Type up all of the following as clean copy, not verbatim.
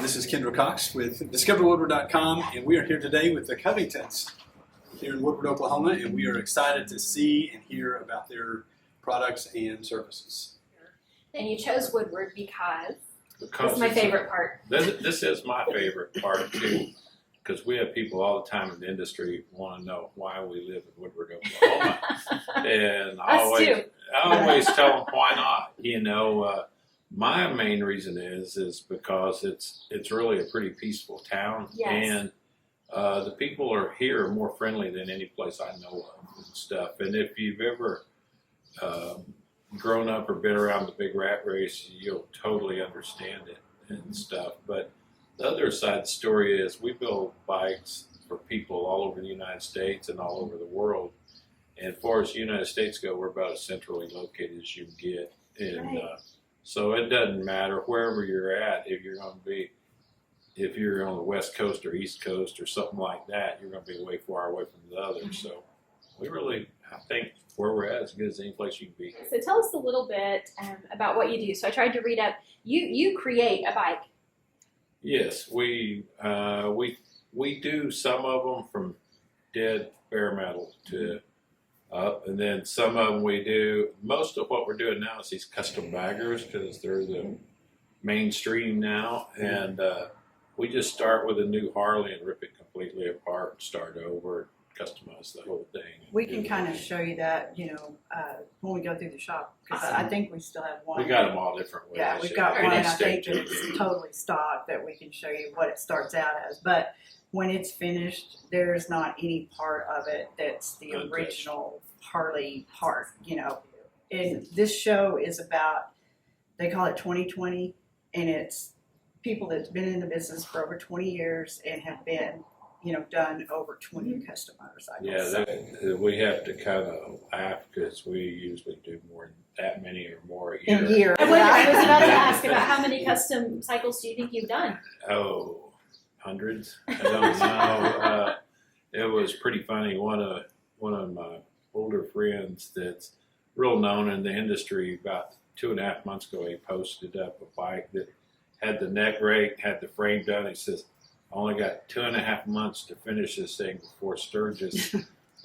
This is Kendra Cox with DiscoverWoodward.com, and we are here today with the Covingtons here in Woodward, Oklahoma, and we are excited to see and hear about their products and services. And you chose Woodward because it's my favorite part. This is my favorite part too, because we have people all the time in the industry want to know why we live in Woodward, Oklahoma, and I always tell them why not. You know, my main reason is because it's really a pretty peaceful town, yes. And the people are here more friendly than any place I know of and stuff. And if you've ever grown up or been around the big rat race, you'll totally understand it and stuff. But the other side of the story is we build bikes for people all over the United States and all over the world. And as far as the United States go, we're about as centrally located as you can get. And right. So it doesn't matter wherever you're at, if you're on the West Coast or East Coast or something like that, you're going to be way far away from the other. So we really, I think where we're at is as good as any place you can be. So tell us a little bit about what you do. So I tried to read up. You create a bike. Yes, we do some of them from dead bare metal to up, and then some of them we do. Most of what we're doing now is these custom baggers because they're the mainstream now, and we just start with a new Harley and rip it completely apart and start over, customize the whole thing. We can kind of show you that, when we go through the shop, because I think we still have one. We got them all different ways. Yeah, we've got one, I think stages. it's totally stock that we can show you what it starts out as. But when it's finished, there's not any part of it that's the original Harley part, And this show is about, they call it 2020, and it's people that's been in the business for over 20 years and have been, done over 20 custom motorcycles. Yeah, we have to kind of laugh because we usually do more than that many or more a In a year. I was about to ask about how many custom cycles do you think you've done? Oh, hundreds. I don't know. It was pretty funny. One of my older friends that's real known in the industry, about 2.5 months ago, he posted up a bike that had the neck rake, had the frame done. He says, I only got 2.5 months to finish this thing before Sturgis.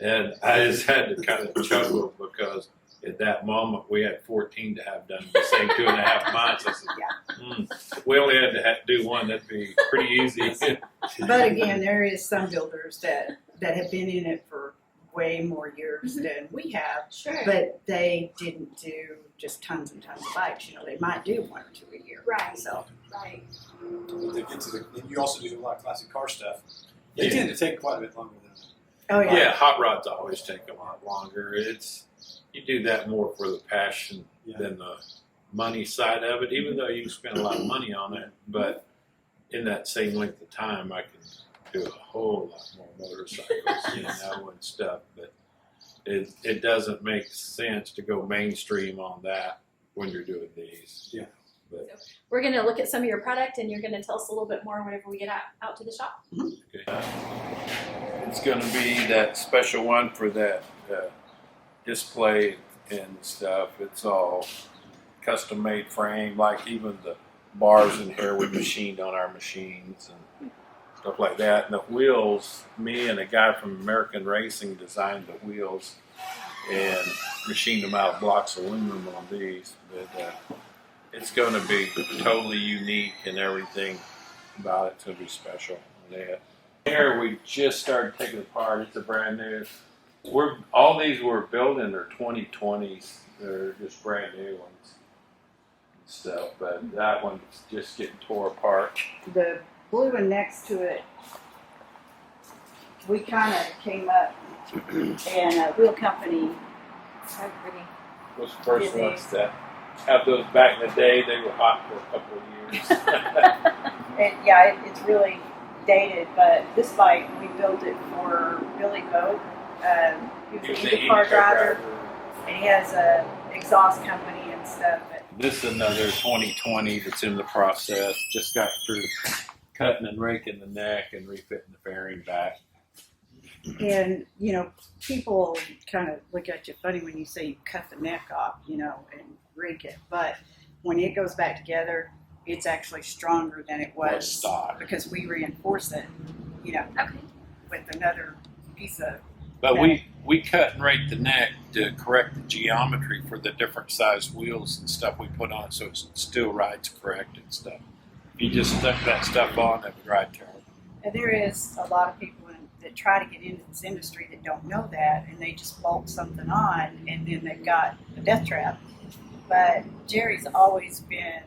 And I just had to kind of chuckle because at that moment we had 14 to have done in the same 2.5 months. I said, if we only had to do one, that'd be pretty easy. But again, there is some builders that have been in it for way more years than we have. Sure. But they didn't do just tons and tons of bikes. They might do 1 or 2 a year. Right. So. Right. You also do a lot of classic car stuff. They tend to take quite a bit longer than that. Oh yeah. Yeah, hot rods always take a lot longer. You do that more for the passion than the money side of it, even though you can spend a lot of money on it. But in that same length of time, I can do a whole lot more motorcycles, and stuff. But it doesn't make sense to go mainstream on that when you're doing these. Yeah. But, We're going to look at some of your product, and you're going to tell us a little bit more whenever we get out to the shop. okay. It's going to be that special one for that display and stuff. It's all custom made frame, like even the bars in here we machined on our machines and stuff like that. And the wheels, me and a guy from American Racing designed the wheels and machined them out of blocks of aluminum on these. But it's going to be totally unique, and everything about it's going to be special. Here we just started taking it apart. It's a brand new. All these we're building are 2020s. They're just brand new ones and stuff. But that one's just getting tore apart. The blue one next to it, we kind of came up, and a wheel company. So pretty. Those first ones that have those back in the day, they were hot for a couple of years. It's really dated, but this bike, we built it for Billy Boat. He's a car driver, and he has a exhaust company and stuff. This is another 2020 that's in the process. Just got through cutting and raking the neck and refitting the fairing back. And, people kind of look at you funny when you say you cut the neck off, and rig it. But when it goes back together, it's actually stronger than it was stock. because we reinforce it, you know, Okay. with another piece of. But we cut and rate the neck to correct the geometry for the different size wheels and stuff we put on it, so it still rides correct and stuff. If you just stuck that stuff on, it would ride terrible. And there is a lot of people that try to get into this industry that don't know that, and they just bolt something on, and then they've got a death trap. But Jerry's always been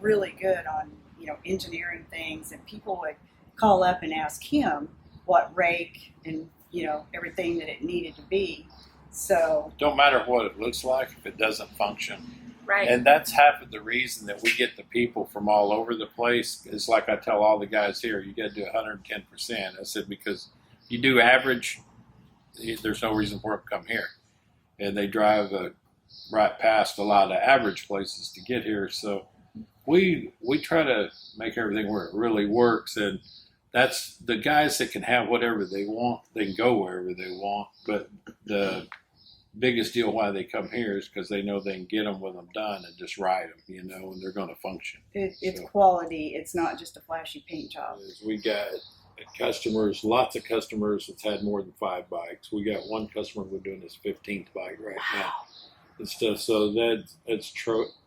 really good on, you know, engineering things, and people would call up and ask him what rake and, you know, everything that it needed to be. So Don't matter what it looks like if it doesn't function. Right. And that's half of the reason that we get the people from all over the place. It's like I tell all the guys here, you got to do 110%. I said, because you do average, there's no reason for them to come here. And they drive right past a lot of average places to get here. So we try to make everything where it really works. And that's the guys that can have whatever they want. They can go wherever they want. But the biggest deal why they come here is because they know they can get them when I'm done and just ride them, you know, and they're going to function. it's quality. It's not just a flashy paint job. We got customers, lots of customers that's had more than 5 bikes. We got one customer we're doing his 15th bike right now and stuff. So that's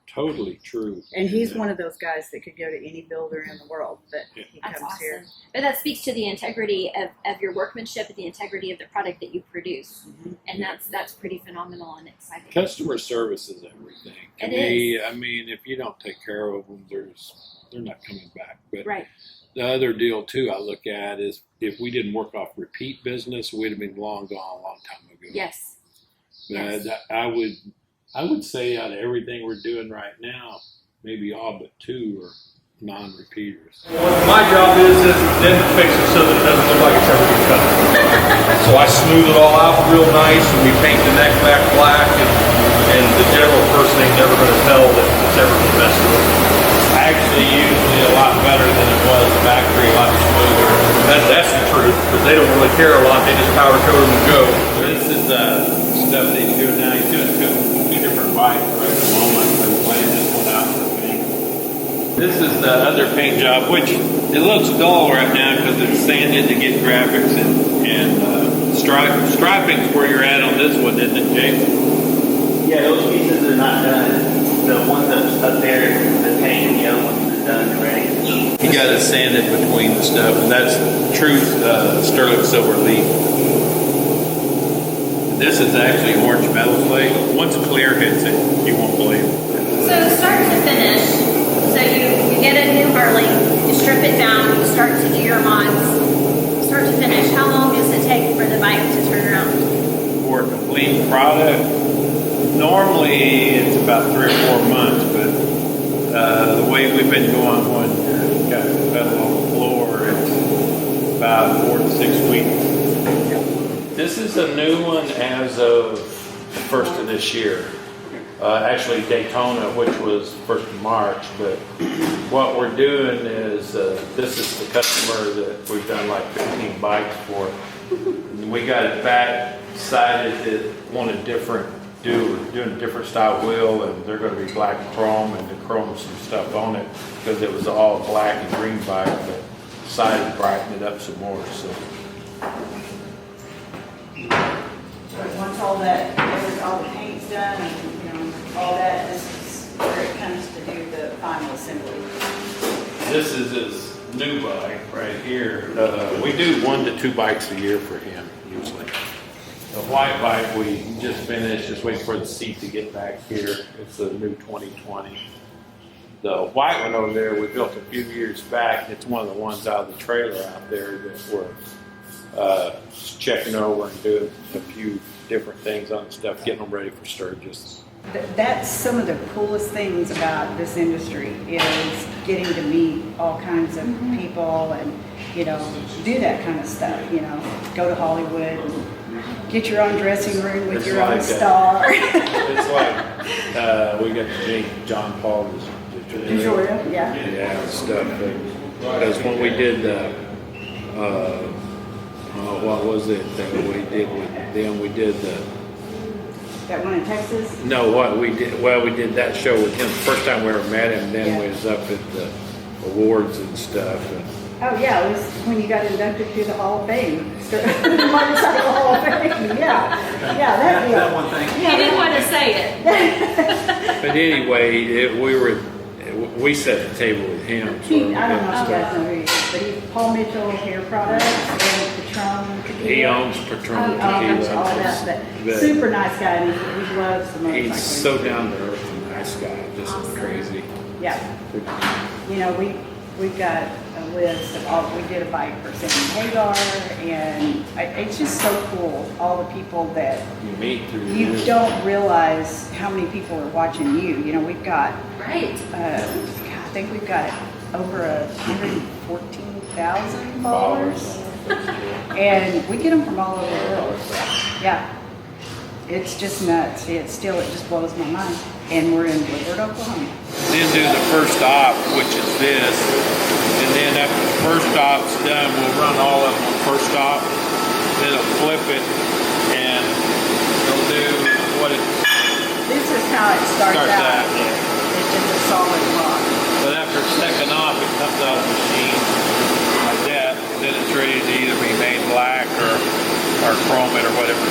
totally true. And he's one of those guys that could go to any builder in the world, but he That's comes awesome. here. But that speaks to the integrity of your workmanship and the integrity of the product that you produce. Mhm. And that's pretty phenomenal and exciting. Customer service is everything. To It me, I mean, if you don't take care of them, they're not coming back. But Right. the other deal too I look at is if we didn't work off repeat business, we'd have been long gone a long time ago. Yes. But Yes. I would say out of everything we're doing right now, maybe all but 2 are non-repeaters. My job is then to fix it so that it doesn't look like it's ever been cut. So I smooth it all out real nice, and we paint the neck back black, and the general person ain't never going to tell that it's ever been messed with. Actually, usually a lot better than it was factory, a lot smoother. That's the truth, because they don't really care a lot. They just powder coat them and go. This is stuff that he's doing now. He's doing two different bikes right at the moment. The plan just went out for paint. This is the other paint job, which it looks dull right now because it's sanded to get graphics and striping's where you're at on this one, isn't it, Jake? Yeah, those pieces are not done. The ones that's up there, the paint, the other ones are done already. You got to sand it between the stuff, and that's true sterling silver leaf. This is actually orange metal plate. Once clear hits it, you won't believe it. So start to finish. So you get a new Harley, you strip it down, you start to do your mods. Start to finish, how long does it take for the bike to turn around? For a complete product, normally it's about 3 or 4 months, but the way we've been going when you've got the pedal on the floor, it's about 4 to 6 weeks. This is a new one as of the 1st of this year. Actually Daytona, which was 1st of March, but what we're doing is, this is the customer that we've done like 15 bikes for. We got it back, decided that wanted doing a different style wheel, and they're going to be black chrome, and to chrome some stuff on it because it was all black and green bike, but decided to brighten it up some more. So Once all the paint's done, and, you know, all that, this is where it comes to do the final assembly. this is his new bike right here. We do 1 to 2 bikes a year for him usually. The white bike we just finished, just waiting for the seat to get back here. It's a new 2020. The white one over there we built a few years back. It's one of the ones out of the trailer out there that we're just checking over and doing a few different things on the stuff, getting them ready for Sturgis. That's some of the coolest things about this industry is getting to meet all kinds of people and, you know, do that kind of stuff, you know, go to Hollywood and get your own dressing room with It's your own like star. It's like we got John Paul Victoria, yeah. Yeah, stuff. Because when we did what was it that we did with them? We did the That one in Texas? No, what we did, well, we did that show with him, first time we ever met him, then Yeah. we was up at the awards and stuff. And Oh, yeah, it was when you got inducted to the Hall of Fame. Motorcycle Hall of Fame, yeah. Yeah, that deal. That one thing. He didn't want to say it. But anyway, we set the table with him. So He, I don't know got if you guys know who he is, but he's Paul Mitchell Hair Products and Patron Tequila. He owns Patron He owns all of Tequila. that, But but super nice guy, and he loves the motorcycle. He's so down to earth and nice guy, just Awesome. crazy. Yeah, you know, we've got a list of all, we did a bike for Sandy Hagar, and it's just so cool, all the people that You meet through the you years. don't realize how many people are watching you. You know, we've got, Right. I think we've got over 114,000 followers, and we get them from all over the world. Yeah, it's just nuts. It just blows my mind. And we're in Woodward, Oklahoma. Then do the first op, which is this, and then after the first op's done, we'll run all of them on first op, then it'll flip it, and it'll do what it This is how it starts starts out. at. Yeah. It's just a solid rock. But after second op, it comes out of the machine like that, then it's ready to either be made black or chrome it or whatever.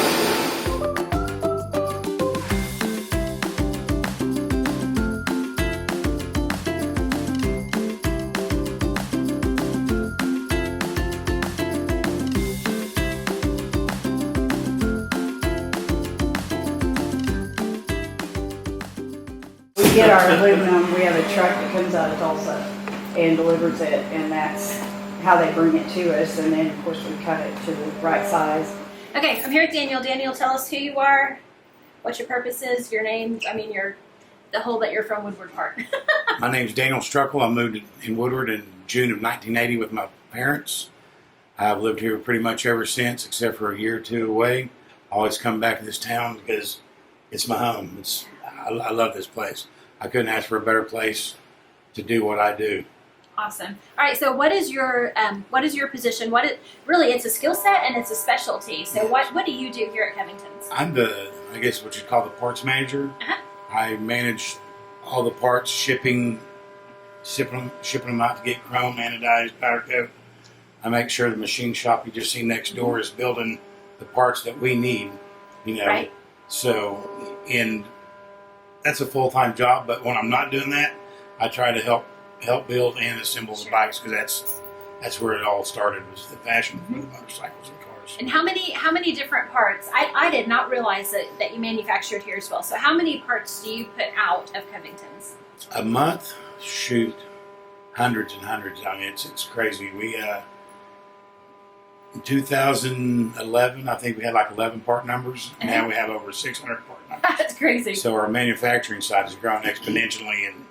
We get our aluminum, we have a truck that comes out of Tulsa and delivers it, and that's how they bring it to us, and then of course we cut it to the right size. Okay, I'm here with Daniel. Daniel, tell us who you are, what your purpose is, your name, the whole that you're from Woodward Park. My name's Daniel Struckle. I moved in Woodward in June of 1980 with my parents. I've lived here pretty much ever since, except for a year or two away. I always come back to this town because it's my home. I love this place. I couldn't ask for a better place to do what I do. Awesome. All right, so what is your position? Really, it's a skill set and it's a specialty. So what do you do here at Covington's? I'm I guess what you'd call the parts manager. Uh-huh. I manage all the parts, shipping them out to get chrome, anodized, powder coat. I make sure the machine shop you just see next door is building the parts that we need, you know. Right. So, and that's a full-time job, but when I'm not doing that, I try to help build and assemble the bikes, because that's where it all started, was the passion for the motorcycles and cars. And how many different parts? I did not realize that you manufactured here as well. So how many parts do you put out of Covington's? A month, shoot, hundreds and hundreds. I mean, it's crazy. We in 2011, I think we had like 11 part numbers. And now we have over 600 part numbers. That's crazy. So our manufacturing side has grown exponentially in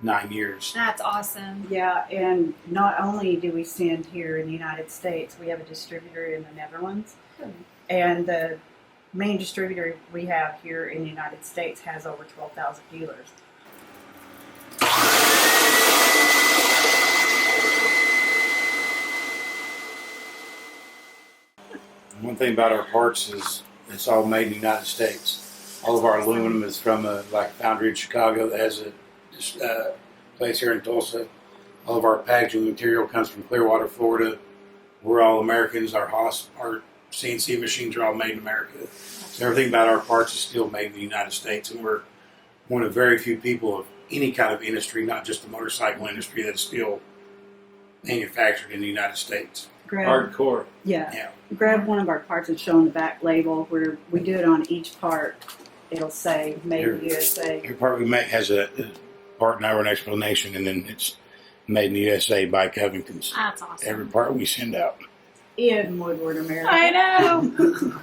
9 years. That's awesome. Yeah, and not only do we send here in the United States, we have a distributor in the Netherlands. And the main distributor we have here in the United States has over 12,000 dealers. One thing about our parts is it's all made in the United States. All of our aluminum is from a foundry in Chicago that has a place here in Tulsa. All of our packaging material comes from Clearwater, Florida. We're all Americans. Our CNC machines are all made in America. So everything about our parts is still made in the United States, and we're one of very few people of any kind of industry, not just the motorcycle industry, that's still manufactured in the United States. Hardcore. Yeah. Grab one of our parts and show on the back label where we do it on each part. It'll say Made in the USA. Every part we make has a part number and explanation, and then it's made in the USA by Covington's. That's awesome. Every part we send out. In Woodward, America. I know.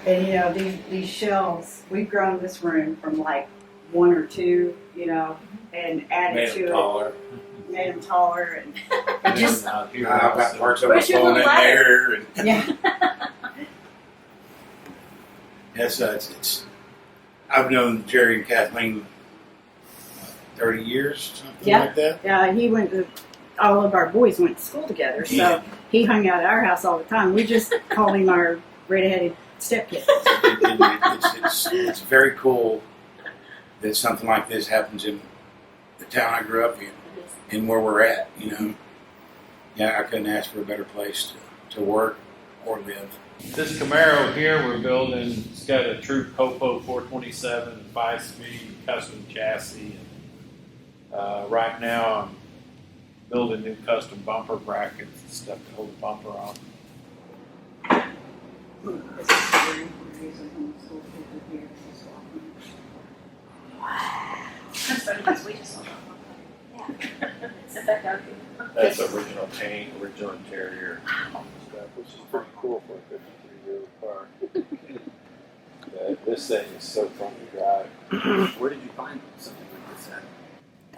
And you know, these shelves, we've grown this room from like 1 or 2, you know, and added to it. Made them taller, and it just, out here. I've got parts Where's your overflowing in little there. And yeah. it's I've known Jerry and Kathleen 30 years, something like that. Yeah, he went to, all of our boys went to school together, so Yeah. he hung out at our house all the time. We just called him our red-headed Step kids. It's very cool that something like this happens in the town I grew up in and where we're at, you know. Yeah, I couldn't ask for a better place to work or live. This Camaro here we're building, it's got a true Copo 427, 5-speed, custom chassis. Right now I'm building new custom bumper brackets and stuff to hold the bumper on. That's original paint, original interior stuff, which is pretty cool for a 53-year-old car. This thing is so fun to drive. Where did you find something like this at?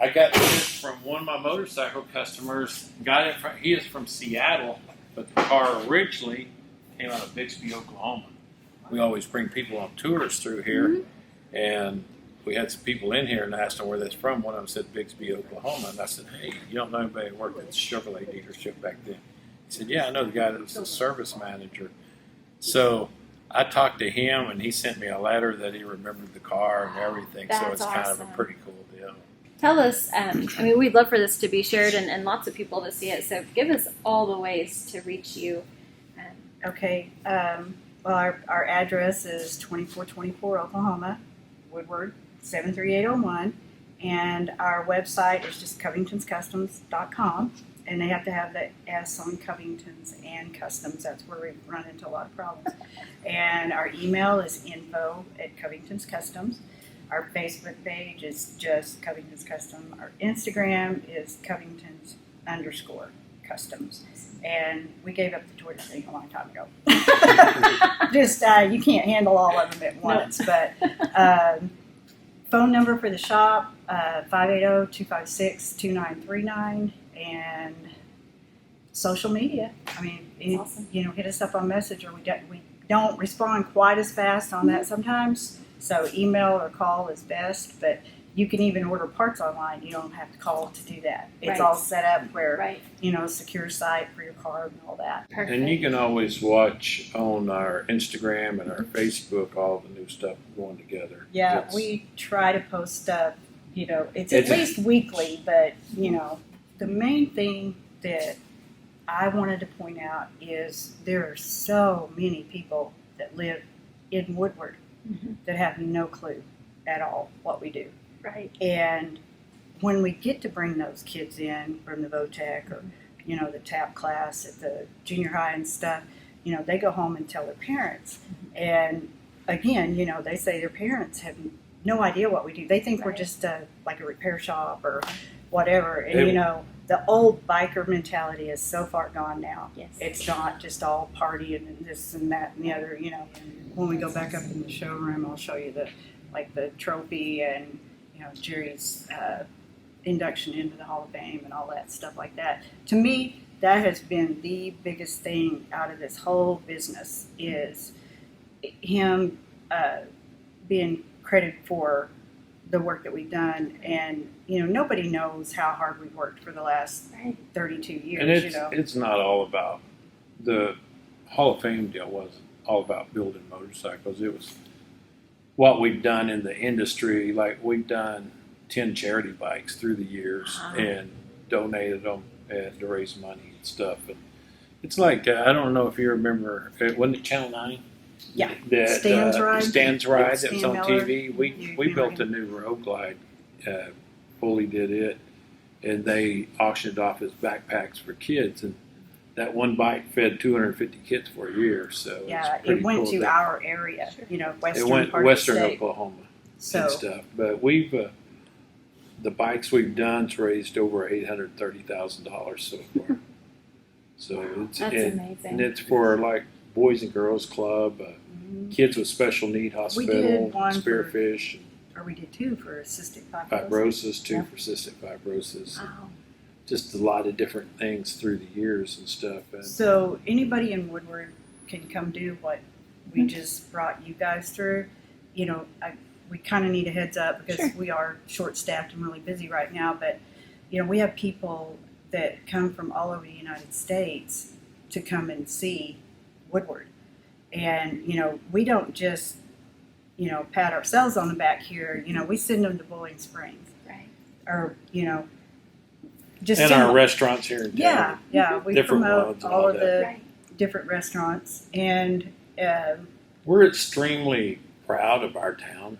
I got this from one of my motorcycle customers. Got it from, he is from Seattle, but the car originally came out of Bixby, Oklahoma. We always bring people on tours through here, and we had some people in here and asked them where that's from. One of them said Bixby, Oklahoma, and I said, "Hey, you don't know anybody who worked at the Chevrolet dealership back then?" He said, "Yeah, I know the guy that was the service manager." So I talked to him, and he sent me a letter that he remembered the car and everything. So That's it's kind of awesome. a pretty cool deal. Tell us, I mean, we'd love for this to be shared and lots of people to see it. So give us all the ways to reach you. Okay, well, our address is 2424 Oklahoma, Woodward, 73801, and our website is just covingtonscustoms.com, and they have to have the S on Covingtons and Customs. That's where we run into a lot of problems. And our email is info@covingtonscustoms. Our Facebook page is just Covington's Custom. Our Instagram is Covingtons_customs. And we gave up the Twitter thing a long time ago. Just, you can't handle all of them at once. But phone number for the shop, 580-256-2939. And social media. I mean, Awesome. hit us up on Messenger. We don't respond quite as fast on that sometimes. So email or call is best, but you can even order parts online. You don't have to call to do that. It's Right. all set up where, Right. secure site for your car and all that. Perfect. And you can always watch on our Instagram and our Facebook all the new stuff going together. Yeah, It's- we try to post stuff, it's It's- at least weekly, but, the main thing that I wanted to point out is there are so many people that live in Woodward that have no clue at all what we do. Right. And when we get to bring those kids in from the VOTEC or, the TAP class at the junior high and stuff, they go home and tell their parents. And again, they say their parents have no idea what we do. They think we're Right. just like a repair shop or whatever. And, They- the old biker mentality is so far gone now. Yes. It's not just all partying and this and that and the other, When we go back up in the showroom, I'll show you the trophy and, Jerry's induction into the Hall of Fame and all that stuff like that. To me, that has been the biggest thing out of this whole business is him being credited for the work that we've done. And, nobody knows how hard we've worked for the last Right. 32 years, And it's not all about the Hall of Fame deal. Wasn't all about building motorcycles. It was what we've done in the industry. Like we've done 10 charity bikes through the years and donated them to raise money and stuff. And it's like I don't know if you remember. Wasn't it Channel 9? Yeah. That Stan's Ride. Stan's Ride that was Stan on Miller. TV. We built a new road glide. Fully did it, and they auctioned off his backpacks for kids, and that one bike fed 250 kids for a year. So Yeah, it's pretty it went cool to that- our area, western It went part western of the state. Oklahoma So, and stuff. But we've the bikes we've done's raised over $830,000 so far. So it's That's amazing. and it's for like Boys and Girls Club, Kids with Special Need Hospital, one for- Spearfish, or we did two for cystic fibrosis. fibrosis too Yeah. for cystic fibrosis. Wow. Just a lot of different things through the years and stuff. And So anybody in Woodward can come do what Hmm. we just brought you guys through. We kind of need a heads up because Sure. we are short-staffed and really busy right now. But we have people that come from all over the United States to come and see Woodward, And, you know, we don't just, you know, pat ourselves on the back here. You know, we send them to Bowling Springs. Right. Or, you know, just And send our them- restaurants here in town. Yeah, yeah. We Different promote ones and all all of that. the Right. different restaurants. And, We're extremely proud of our town.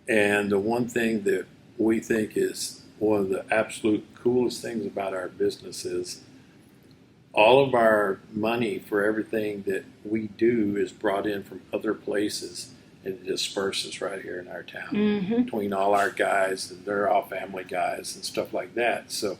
And the one thing that we think is one of the absolute coolest things about our business is all of our money for everything that we do is brought in from other places and it disperses right here in our town between all our guys, and they're all family guys and stuff like that. So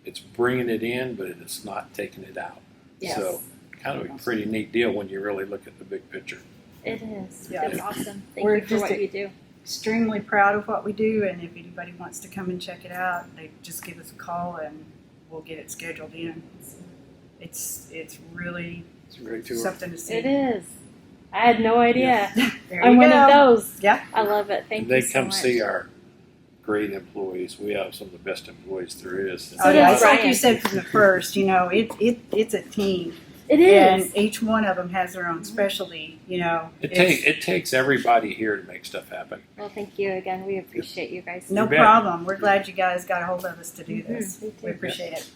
it's bringing it in, but it's not taking it out. Yes. So kind of a pretty neat deal when you really look at the big picture. It is. Yeah. It's awesome. Thank We're you for just what you do. extremely proud of what we do. And if anybody wants to come and check it out, they just give us a call and we'll get it scheduled in. It's really It's a great tour. something to see. It is. I had no idea. There I'm you one go. of those. Yeah. I love it. Thank They you so come much. see our great employees. We have some of the best employees there is. So Oh yeah, does it's like Brian. you said from the first. You know, it's a team, It and is. each one of them has their own specialty. You know, It takes everybody here to make stuff happen. Well, thank you again. We appreciate you guys. no You bet. problem. We're glad you guys got a hold of us to do Mhm, this. me too. We appreciate it.